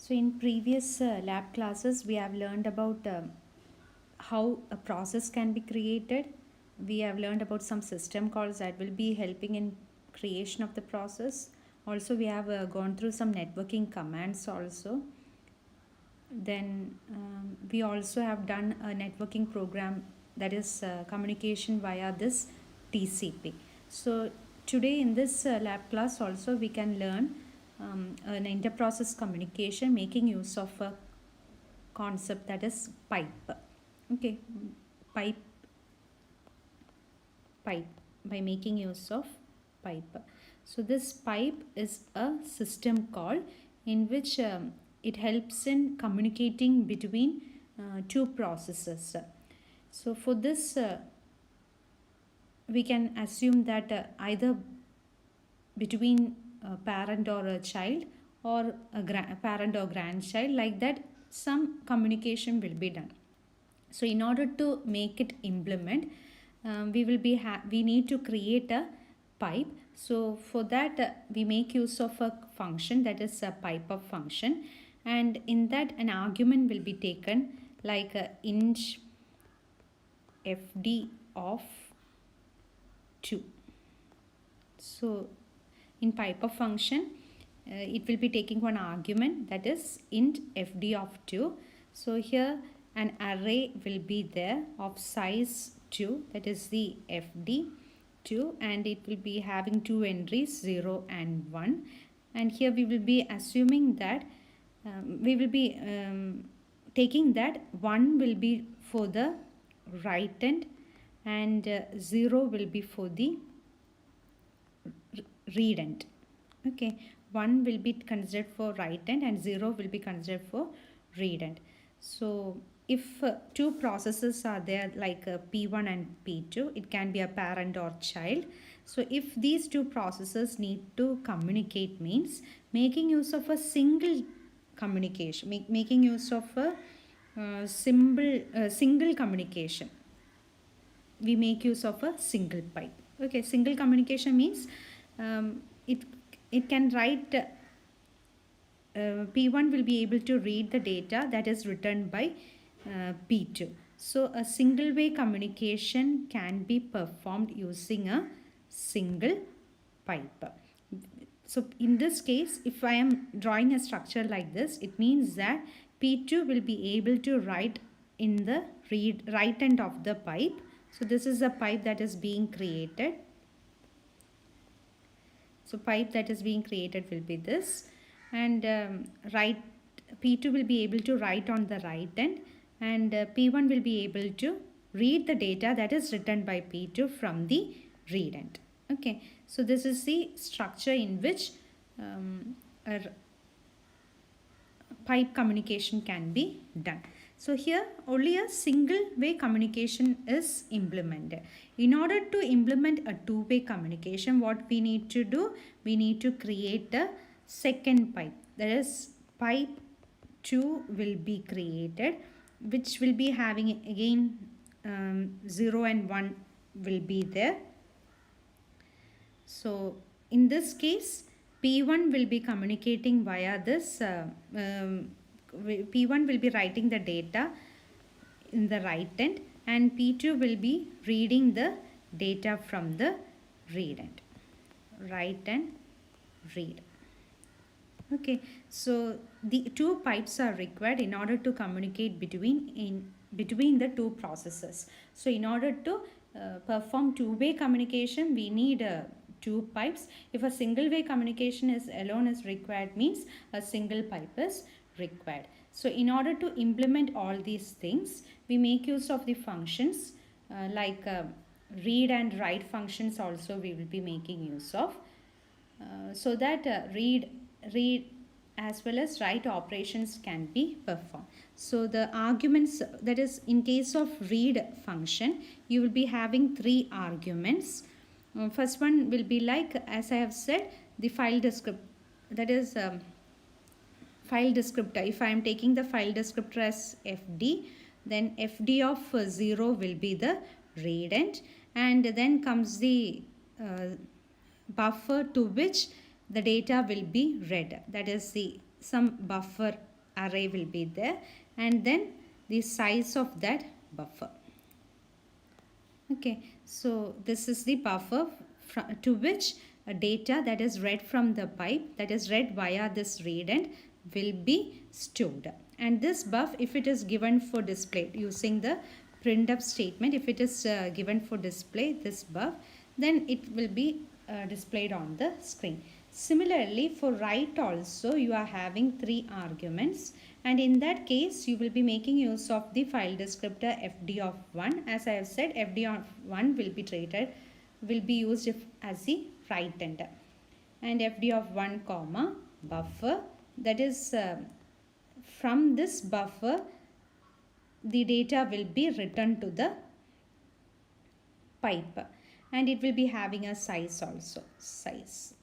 So in previous lab classes, we have learned about how a process can be created. We have learned about some system calls that will be helping in creation of the process. Also, we have gone through some networking commands also. Then we also have done a networking program, that is communication via this TCP. So today in this lab class also we can learn an inter-process communication making use of a concept, that is pipe. Okay, pipe pipe by making use of pipe. So this pipe is a system call in which it helps in communicating between two processes. So for this we can assume that either between a parent or a child, or a parent or grandchild, like that some communication will be done. So in order to make it implement, we need to create a pipe. So for that we make use of a function, that is a pipe of function, and in that an argument will be taken like int fd of 2. So in pipe of function it will be taking one argument, that is int fd of 2. So here an array will be there of size 2, that is the fd 2, and it will be having two entries 0 and 1. And here we will be assuming that we will be taking that 1 will be for the right end and 0 will be for the read end. Okay, 1 will be considered for right end and 0 will be considered for read end. So if two processes are there like P1 and P2, it can be a parent or child. So if these two processes need to communicate, means making use of a single communication, making use of a single communication, we make use of a single pipe. Okay, single communication means it can write P1 will be able to read the data that is written by P2. So a single way communication can be performed using a single pipe. So in this case, if I am drawing a structure like this, it means that P2 will be able to write in the right end of the pipe. So this is a pipe that is being created. So pipe that is being created will be this, and P2 will be able to write on the right end, and P1 will be able to read the data that is written by P2 from the read end. Okay, so this is the structure in which a pipe communication can be done. So here only a single way communication is implemented. In order to implement a two-way communication, what we need to do? We need to create a second pipe. That is pipe 2 will be created, which will be having again 0 and 1 will be there. So in this case, P1 will be communicating via this P1 will be writing the data in the right end and P2 will be reading the data from the read end. Write and read. Okay, so the two pipes are required in order to communicate between the two processes. So in order to perform two-way communication, we need two pipes. If a single way communication alone is required, means a single pipe is required. So in order to implement all these things, we make use of the functions like read and write functions also we will be making use of, so that read as well as write operations can be performed. So the arguments, that is in case of read function, you will be having three arguments. First one will be like, as I have said, the file descriptor, that is file descriptor. If I am taking the file descriptor as fd, then fd of 0 will be the read end, and then comes the buffer to which the data will be read, that is some buffer array will be there, and then the size of that buffer. Okay, so this is the buffer to which a data that is read from the pipe, that is read via this readend, will be stored. And this buff, if it is given for display using the printf statement, if it is given for display, this buff, then it will be displayed on the screen. Similarly, for write also, you are having 3 arguments, and in that case you will be making use of the file descriptor fd of 1. As I have said, fd of 1 will be used as the write end, and fd of 1 comma buffer, that is from this buffer the data will be written to the pipe, and it will be having a size also, size.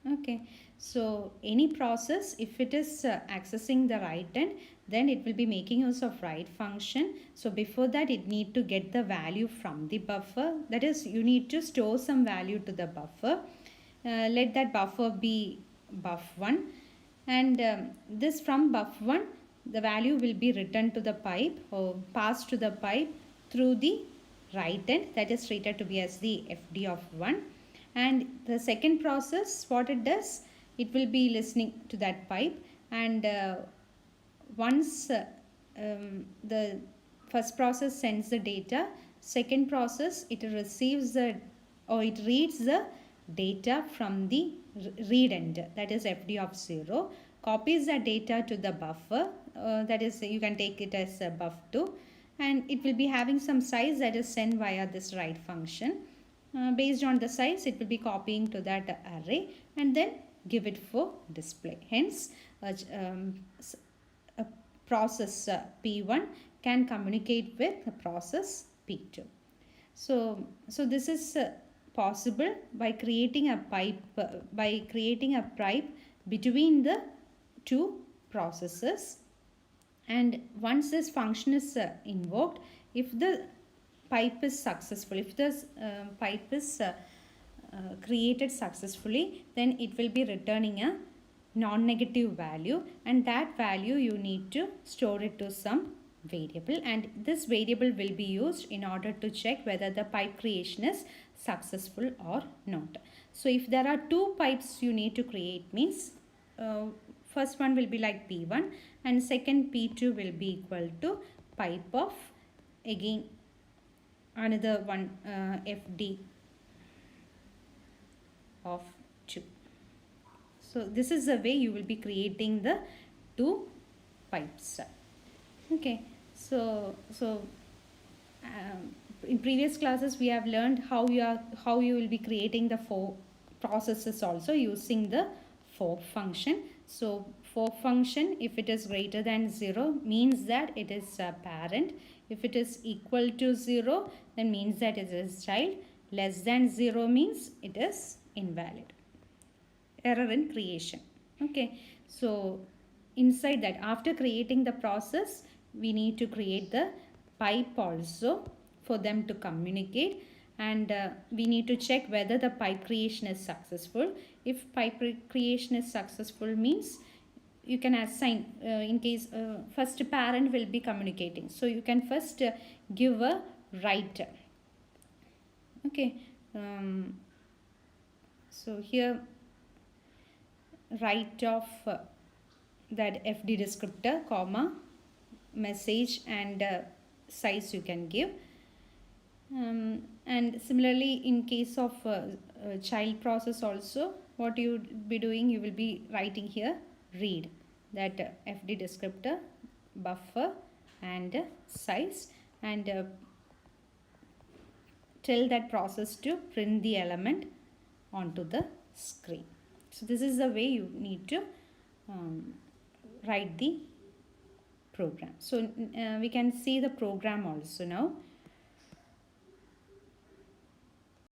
Okay, so any process, if it is accessing the write end, then it will be making use of write function. So before that, it need to get the value from the buffer. That is, you need to store some value to the buffer. Let that buffer be buff1, and this from buff1, the value will be written to the pipe or passed to the pipe through the write end, that is treated to be as the fd of 1. And the second process, what it does, it will be listening to that pipe, and once the first process sends the data, second process it receives the, or it reads the data from the read end, that is fd of 0, copies the data to the buffer, that is, you can take it as buff2, and it will be having some size that is sent via this write function. Based on the size, it will be copying to that array and then give it for display. Hence, a process P1 can communicate with a process P2. So this is possible by creating a pipe between the two processes. And once this function is invoked, if the pipe is successful, if this pipe is created successfully, then it will be returning a non-negative value, and that value you need to store it to some variable, and this variable will be used in order to check whether the pipe creation is successful or not. So if there are 2 pipes you need to create, means first one will be like P1 and second P2 will be equal to pipe of, again, another one fd of 2. So this is the way you will be creating the 2 pipes. Okay, so in previous classes we have learned how you will be creating the 4 processes also using the fork function. So fork function, if it is greater than 0, means that it is a parent. If it is equal to 0, then means that it is child. Less than 0 means it is invalid. Error in creation. Okay, so inside that, after creating the process, we need to create the pipe also for them to communicate, and we need to check whether the pipe creation is successful. If pipe creation is successful, means you can assign, in case first parent will be communicating, so you can first give a write. Okay, so here write of that fd descriptor comma message and size you can give, and similarly in case of child process also, what you would be doing, you will be writing here read that fd descriptor, buffer and size, and tell that process to print the element onto the screen. So this is the way you need to write the program. So we can see the program also now.